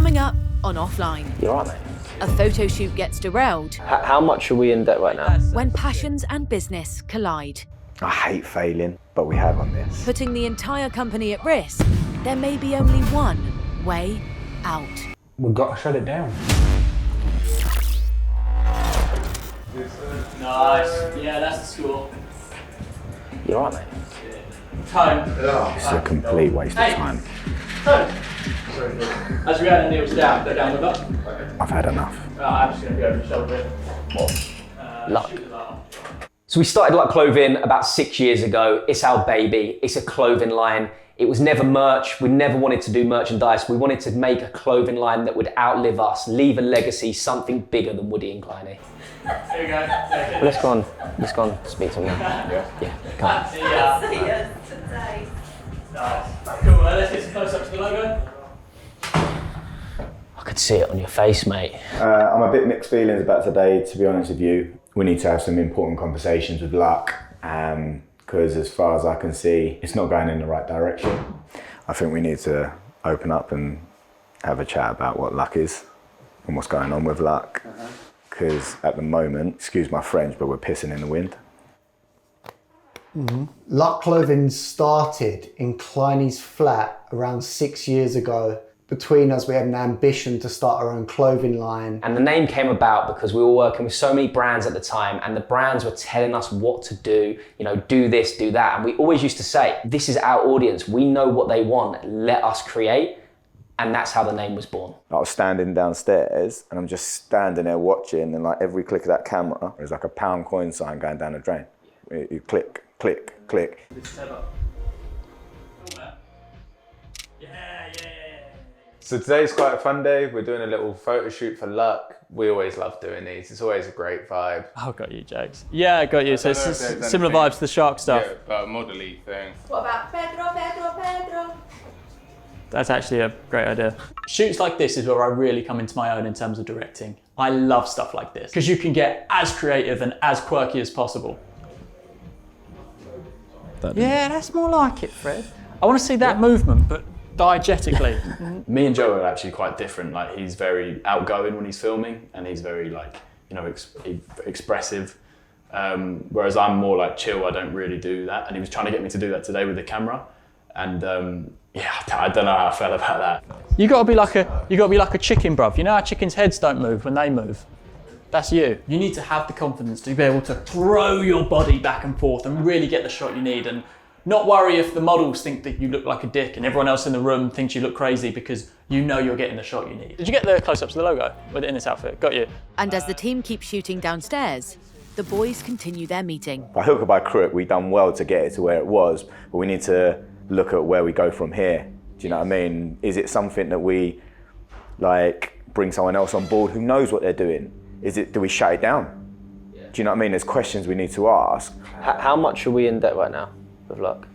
Coming up on Offline. You're right, mate. A photo shoot gets derailed. How much are we in debt right now? When passions and business collide. I hate failing, but we have on this. Putting the entire company at risk, there may be only one way out. We've got to shut it down. Nice. Yeah, that's the score. You're right, mate. Tone. This is a complete waste of time. Tone. As Rihanna kneels down, go down with us. I've had enough. I'm just going to be over your shoulder. LUC. So we started LUC Clothing about 6 years ago. It's our baby. It's a clothing line. It was never merch. We never wanted to do merchandise. We wanted to make a clothing line that would outlive us, leave a legacy, something bigger than Woody Kleiny. There you go. Well, let's go on speak to him now. Yeah, come on. Yeah. Nice. Cool, let's get some close-ups to the logo. I could see it on your face, mate. I'm a bit mixed feelings about today, to be honest with you. We need to have some important conversations with LUC, because as far as I can see, it's not going in the right direction. I think we need to open up and have a chat about what LUC is and what's going on with LUC. Because at the moment, excuse my French, but we're pissing in the wind. LUC Clothing started in Kleiny's flat around 6 years ago. Between us, we had an ambition to start our own clothing line. And the name came about because we were working with so many brands at the time, and the brands were telling us what to do, you know, do this, do that. And we always used to say, this is our audience. We know what they want. Let us create. And that's how the name was born. I was standing downstairs and I'm just standing there watching, and like every click of that camera, there's like a pound coin sign going down the drain. You click, click, click. So today's quite a fun day. We're doing a little photo shoot for LUC. We always love doing these. It's always a great vibe. Oh, got you, Jags. Yeah, I got you. So it's similar vibes to the shark stuff. Yeah, but a model-y thing. What about Pedro? That's actually a great idea. Shoots like this is where I really come into my own in terms of directing. I love stuff like this because you can get as creative and as quirky as possible. Yeah, that's more like it, Fred. I want to see that movement, but diegetically. Me and Joe are actually quite different. Like, he's very outgoing when he's filming, and he's very, like, you know, expressive. Whereas I'm more like chill. I don't really do that. And he was trying to get me to do that today with the camera, and yeah, I don't know how I felt about that. You gotta be like a chicken, bruv. You know how chickens' heads don't move when they move? That's you. You need to have the confidence to be able to throw your body back and forth and really get the shot you need, and not worry if the models think that you look like a dick and everyone else in the room thinks you look crazy, because you know you're getting the shot you need. Did you get the close-ups of the logo with it in this outfit? Got you. And as the team keeps shooting downstairs, the boys continue their meeting. By hook or by crook, we've done well to get it to where it was, but we need to look at where we go from here. Do you know what I mean? Is it something that we like bring someone else on board who knows what they're doing? Do we shut it down? Yeah. Do you know what I mean? There's questions we need to ask. How much are we in debt right now with LUC?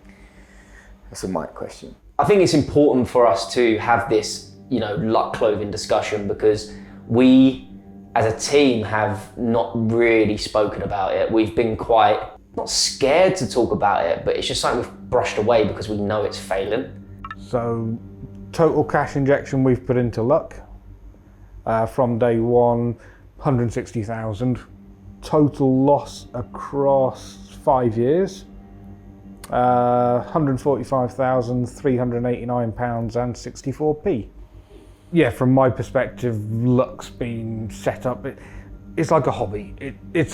That's a Mike question. I think it's important for us to have this, you know, LUC Clothing discussion, because we as a team have not really spoken about it. We've been quite, not scared to talk about it, but it's just something we've brushed away because we know it's failing. So, total cash injection we've put into LUC from day one, 160,000. Total loss across 5 years, £145,389.64. Yeah, from my perspective, LUC's been set up. It's like a hobby. It's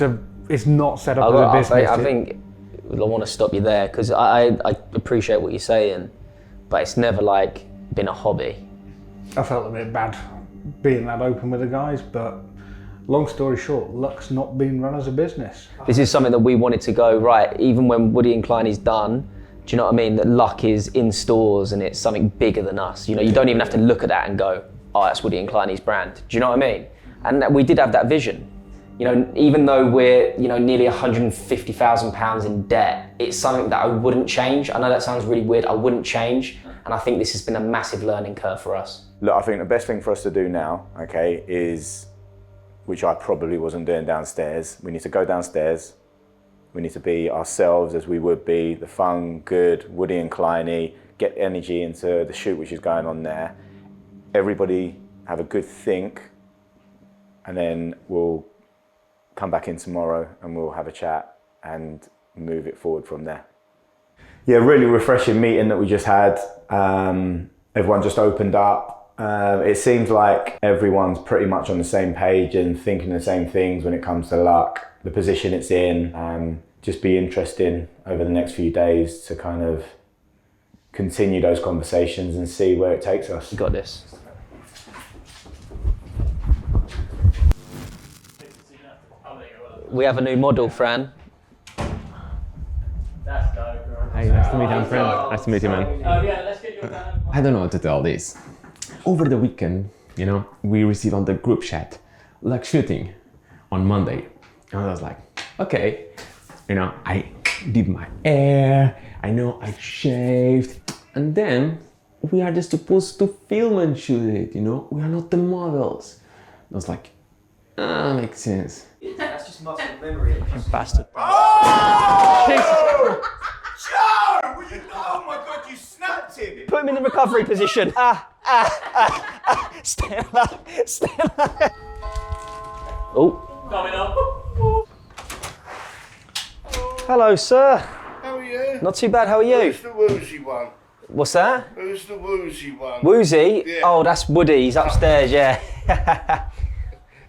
not set up as a business. I think I want to stop you there, because I appreciate what you're saying, but it's never like been a hobby. I felt a bit bad being that open with the guys, but long story short, LUC's not been run as a business. This is something that we wanted to go, right, even when Woody Kleiny's done, do you know what I mean, that LUC is in stores and it's something bigger than us. You know, you don't even have to look at that and go, oh, that's Woody Kleiny's brand. Do you know what I mean? And we did have that vision. You know, even though we're, you know, nearly £150,000 in debt, it's something that I wouldn't change. I know that sounds really weird, I wouldn't change. And I think this has been a massive learning curve for us. Look, I think the best thing for us to do now, okay, is, which I probably wasn't doing downstairs, we need to go downstairs. We need to be ourselves as we would be, the fun, good, Woody and Kleiny, get energy into the shoot which is going on there. Everybody have a good think, and then we'll come back in tomorrow and we'll have a chat and move it forward from there. Yeah, really refreshing meeting that we just had. Everyone just opened up. It seems like everyone's pretty much on the same page and thinking the same things when it comes to luck, the position it's in. Just be interesting over the next few days to kind of continue those conversations and see where it takes us. You got this. We have a new model, Fran. Hey, nice to meet you, friend. Nice to meet you, man. I don't know what to tell this. Over the weekend, you know, we received on the group chat, LUC shooting on Monday. And I was like, okay, you know, I did my hair, I know I shaved, and then we are just supposed to film and shoot it, you know? We are not the models. I was like, makes sense. That's just muscle memory. Bastard. Oh! Joe! Oh my God, you snapped him! Put him in the recovery position. Stay alive. Oh. Coming up. Hello, sir. How are you? Not too bad, how are you? Who's the woozy one? What's that? Who's the woozy one? Woozy? Yeah. Oh, that's Woody, he's upstairs, yeah.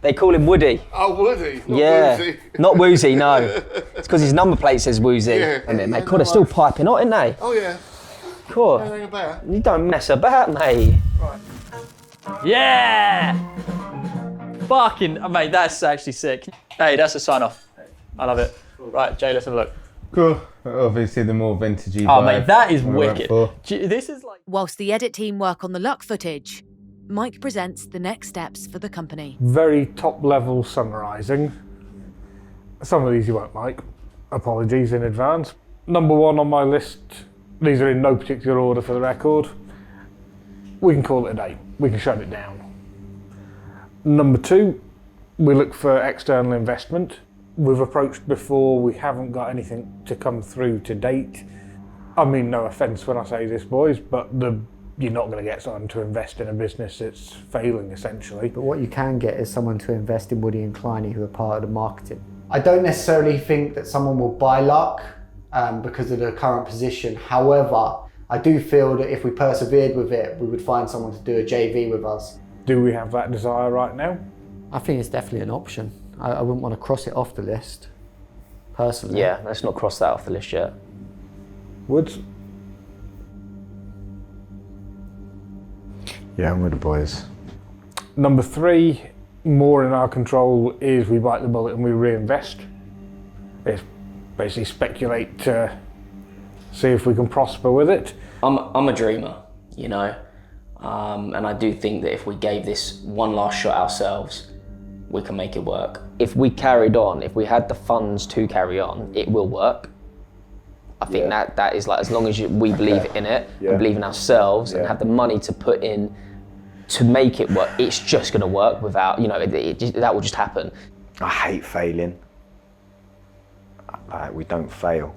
They call him Woody. Oh, Woody, not yeah. Woozy. Not Woozy, no. It's because his number plate says Woozy. Yeah. And it, mate, God, they're still piping hot, aren't they? Oh, yeah. Cool. Anything about? You don't mess about, mate. Right. Yeah! Fucking, mate, that's actually sick. Hey, that's a sign off. I love it. Right, Jay, let's have a look. Cool. Obviously the more vintagey Oh, vibe mate, that is I went wicked. for. This is like... Whilst the edit team work on the LUC footage, Mike presents the next steps for the company. Very top level summarising. Some of these you won't like. Apologies in advance. Number one on my list, these are in no particular order for the record. We can call it a day. We can shut it down. Number two, we look for external investment. We've approached before, we haven't got anything to come through to date. I mean, no offence when I say this, boys, but you're not going to get someone to invest in a business that's failing, essentially. But what you can get is someone to invest in Woody and Kleiny who are part of the marketing. I don't necessarily think that someone will buy LUC because of the current position. However, I do feel that if we persevered with it, we would find someone to do a JV with us. Do we have that desire right now? I think it's definitely an option. I wouldn't want to cross it off the list, personally. Yeah, let's not cross that off the list yet. Woods? Yeah, I'm with the boys. Number three, more in our control, is we bite the bullet and we reinvest. It's basically speculate to see if we can prosper with it. I'm a dreamer, you know, and I do think that if we gave this one last shot ourselves, we can make it work. If we carried on, if we had the funds to carry on, it will work. I think that is like, as long as we believe in it and believe in ourselves and have the money to put in to make it work, it's just going to work without, you know, that will just happen. I hate failing. Like, we don't fail.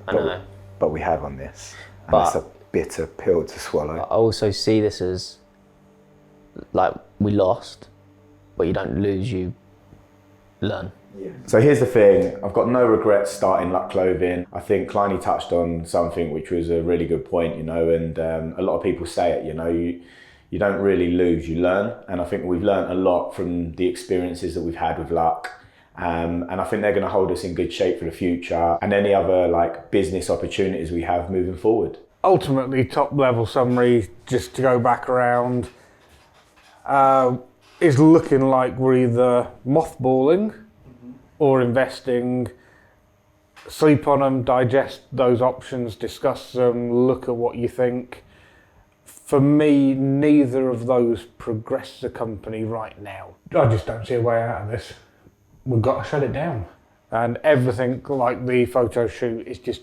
I know. But we have on this. And But it's a bitter pill to swallow. I also see this as, like, we lost, but you don't lose, you learn. So here's the thing, I've got no regrets starting LUC Clothing. I think Kleiny touched on something which was a really good point, you know, and a lot of people say it, you know, you don't really lose, you learn. And I think we've learned a lot from the experiences that we've had with LUC. And I think they're going to hold us in good shape for the future and any other like business opportunities we have moving forward. Ultimately, top level summary, just to go back around, is looking like we're either mothballing or investing. Sleep on them, digest those options, discuss them, look at what you think. For me, neither of those progress the company right now. I just don't see a way out of this. We've got to shut it down. And everything like the photo shoot is just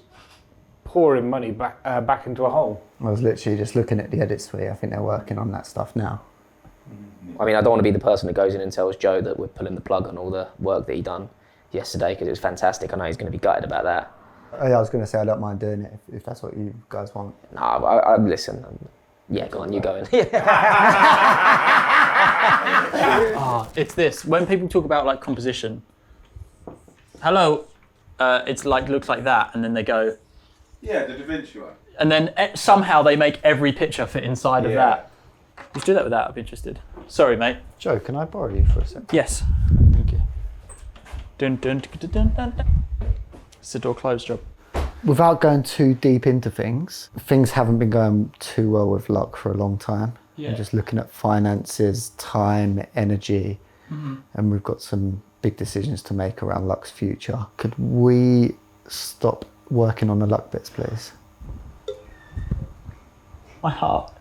pouring money back into a hole. I was literally just looking at the edit suite. I think they're working on that stuff now. I mean, I don't want to be the person that goes in and tells Joe that we're pulling the plug on all the work that he done yesterday because it was fantastic. I know he's going to be gutted about that. Oh, yeah, I was going to say I don't mind doing it if that's what you guys want. No, I listen. Yeah, go on, you go in. It's this. When people talk about like composition, hello, it's like looks like that, and then they go. Yeah, the Da Vinci one. And then somehow they make every picture fit inside of that. Let's do that with that. I'd be interested. Sorry, mate. Joe, can I borrow you for a second? Yes. Thank you. Dun, dun, dun, dun, dun, dun. It's a door closed job. Without going too deep into things haven't been going too well with LUC for a long time. Yeah. I'm just looking at finances, time, energy, and we've got some big decisions to make around LUC's future. Could we stop working on the LUC bits, please? My heart.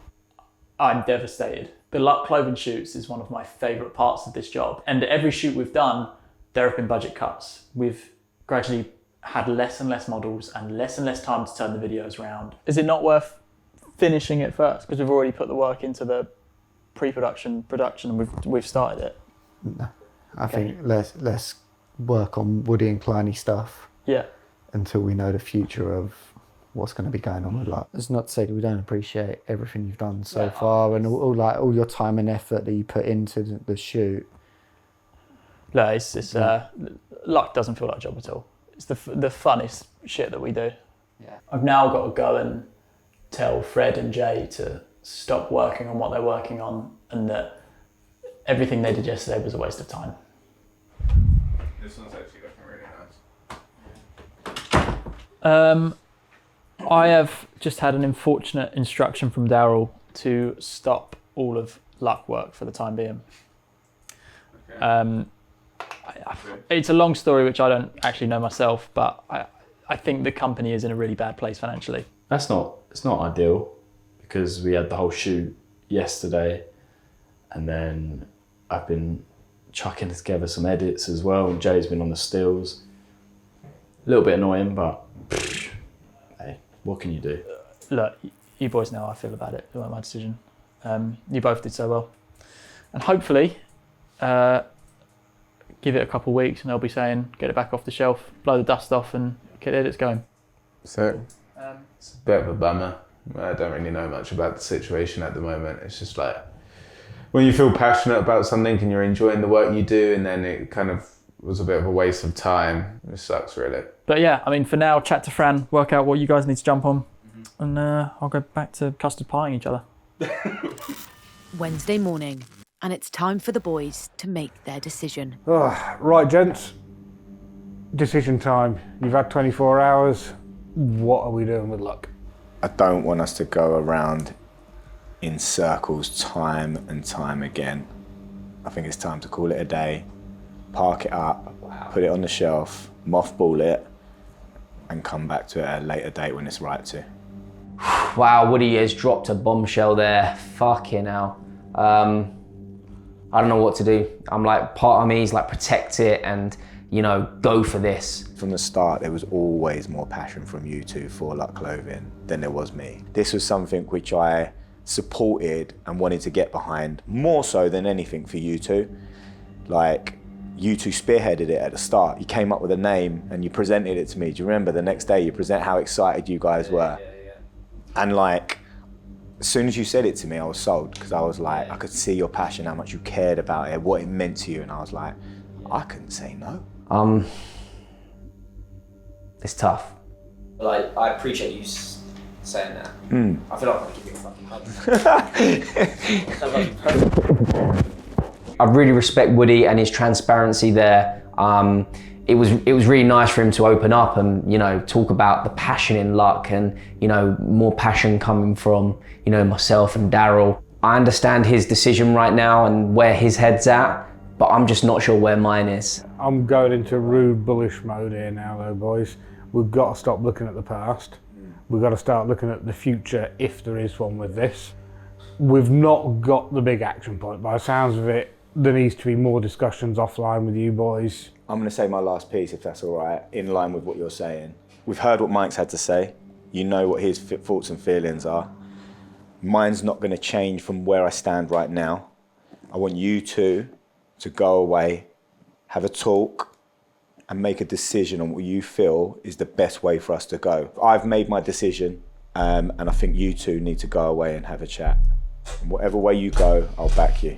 I'm devastated. The LUC Clothing shoots is one of my favourite parts of this job. And every shoot we've done, there have been budget cuts. We've gradually had less and less models and less time to turn the videos around. Is it not worth finishing it first? Because we've already put the work into the pre-production, production, and we've started it. No. I think let's work on Woody and Kleiny stuff. Yeah. Until we know the future of what's going to be going on with LUC. It's not to say that we don't appreciate everything you've done so far and all your time and effort that you put into the shoot. No, it's LUC doesn't feel like a job at all. It's the funnest shit that we do. Yeah. I've now got to go and tell Fred and Jay to stop working on what they're working on, and that everything they did yesterday was a waste of time. This one's actually looking really nice. I have just had an unfortunate instruction from Daryl to stop all of LUC work for the time being. Okay. It's a long story which I don't actually know myself, but I think the company is in a really bad place financially. It's not ideal, because we had the whole shoot yesterday, and then I've been chucking together some edits as well, and Jay's been on the stills. A little bit annoying, but hey, what can you do? Look, you boys know how I feel about it. It wasn't my decision. You both did so well. And hopefully, give it a couple of weeks and they'll be saying, get it back off the shelf, blow the dust off and get edits going. So, it's a bit of a bummer. I don't really know much about the situation at the moment. It's just like, when you feel passionate about something and you're enjoying the work you do, and then it kind of was a bit of a waste of time. It sucks, really. But yeah, I mean, for now, chat to Fran, work out what you guys need to jump on, and I'll go back to custard pieing each other. Wednesday morning, and it's time for the boys to make their decision. Right, gents. Decision time. You've had 24 hours. What are we doing with LUC? I don't want us to go around in circles time and time again. I think it's time to call it a day, park it up, put it on the shelf, mothball it, and come back to it at a later date when it's right to. Wow, Woody has dropped a bombshell there. Fucking hell. I don't know what to do. I'm like, part of me is like, protect it and, you know, go for this. From the start, there was always more passion from you two for LUC Clothing than there was me. This was something which I supported and wanted to get behind more so than anything for you two. Like, you two spearheaded it at the start. You came up with a name and you presented it to me. Do you remember the next day you present how excited you guys were? Yeah. And like, as soon as you said it to me, I was sold, because I was like, I could see your passion, how much you cared about it, what it meant to you, and I was like, I couldn't say no. It's tough. Like, I appreciate you saying that. I feel like I'm gonna give you a fucking hug. I really respect Woody and his transparency there. It was really nice for him to open up and, you know, talk about the passion in LUC and, you know, more passion coming from, you know, myself and Daryl. I understand his decision right now and where his head's at, but I'm just not sure where mine is. I'm going into rude bullish mode here now though, boys. We've got to stop looking at the past. We've got to start looking at the future, if there is one with this. We've not got the big action point. By the sounds of it, there needs to be more discussions offline with you boys. I'm going to say my last piece, if that's all right, in line with what you're saying. We've heard what Mike's had to say. You know what his thoughts and feelings are. Mine's not going to change from where I stand right now. I want you two to go away, have a talk, and make a decision on what you feel is the best way for us to go. I've made my decision, and I think you two need to go away and have a chat. And whatever way you go, I'll back you.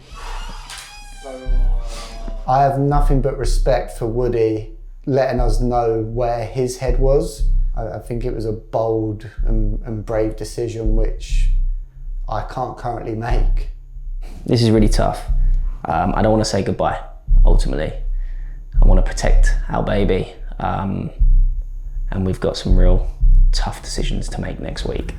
I have nothing but respect for Woody letting us know where his head was. I think it was a bold and brave decision which I can't currently make. This is really tough. I don't want to say goodbye, ultimately. I want to protect our baby. And we've got some real tough decisions to make next week.